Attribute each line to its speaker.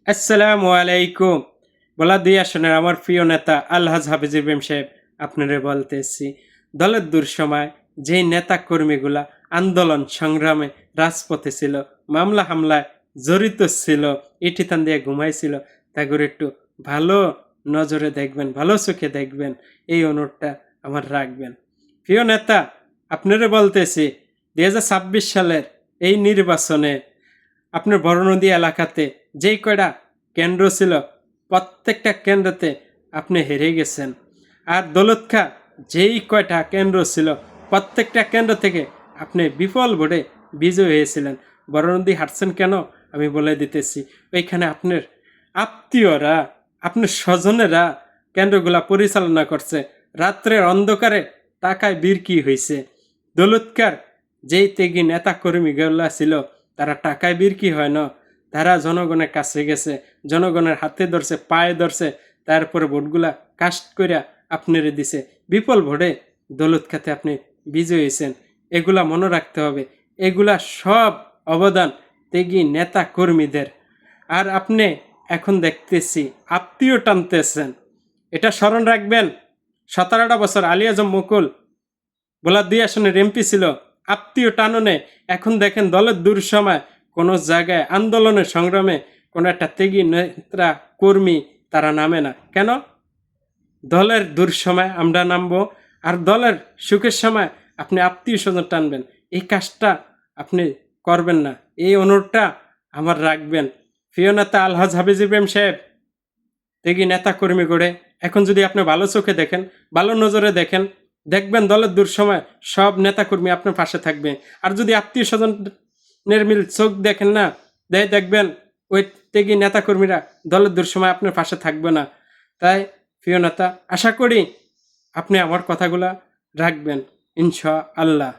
Speaker 1: আসসালামু আলাইকুম। বলাদিয়া আসনের আমার প্রিয় নেতা আলহাজ হাফিজ ইব্রাহিম সাহেব আপনারে বলতেছি, দলের দুঃসময় যেই নেতা কর্মীগুলা আন্দোলন সংগ্রামে রাজপথে ছিল, মামলা হামলায় জড়িত ছিল, ইঠিতান দিয়ে ঘুমাইছিল, তাগুলো একটু ভালো নজরে দেখবেন, ভালো চোখে দেখবেন, এই অনুরোধটা আমার রাখবেন। প্রিয় নেতা, আপনারে বলতেছি 2026 সালের এই নির্বাচনে আপনার বড়নদী এলাকাতে যেই কয়টা কেন্দ্র ছিল প্রত্যেকটা কেন্দ্রতে আপনি হেরে গেছেন। আর দৌলতখা যেই কয়টা কেন্দ্র ছিল প্রত্যেকটা কেন্দ্র থেকে আপনি বিফল ভোটে বিজয় হয়েছিলেন। বড়নদী হাঁটছেন কেন আমি বলে দিতেছি, ওইখানে আপনার আত্মীয়রা, আপনার স্বজনেরা কেন্দ্রগুলা পরিচালনা করছে। রাত্রের অন্ধকারে টাকায় বিরকি হয়েছে। দৌলতকার যেই তেগি নেতা কর্মীগুলা ছিল তারা টাকায় বিরকি হয় না, তারা জনগণের কাছে গেছে, জনগণের হাতে ধরছে, পায়ে ধরছে, তারপরে ভোটগুলা কাস্ট করিয়া আপনারে দিছে। বিপুল ভোটে দৌলত খাতে আপনি বিজয় হয়েছেন। এগুলা মনে রাখতে হবে। এগুলা সব অবদান তেগি নেতা কর্মীদের। আর আপনি এখন দেখতেছি আত্মীয় টানতেছেন, এটা স্মরণ রাখবেন। 17টা বছর আলী আজম মুকুল বলাদিয়া আসনের এমপি ছিল আত্মীয় টাননে। এখন দেখেন দলের দুঃসময় কোনো জায়গায় আন্দোলনের সংগ্রামে কোনো একটা তেগি নেতা কর্মী তারা নামে না কেন? দলের দুঃসময় আমরা নামবো, আর দলের সুখের সময় আপনি আত্মীয় স্বজন টানবেন। এই কাজটা আপনি করবেন না, এই অনুরোধটা আমার রাখবেন। প্রিয় নেতা আলহাজ হাফিজ ইব্রাহিম সাহেব তেগি নেতা কর্মী গড়ে এখন যদি আপনি ভালো চোখে দেখেন, ভালো নজরে দেখেন, দেখবেন দলের দুঃসময় সব নেতাকর্মী আপনার পাশে থাকবে। আর যদি আত্মীয় স্বজনের মিল চোখ দেখেন না, দেখবেন ওই তেগি নেতাকর্মীরা দলের দুঃসময় আপনার পাশে থাকবে না। তাই প্রিয় নেতা, আশা করি আপনি আমার কথাগুলা রাখবেন ইনশাআল্লাহ।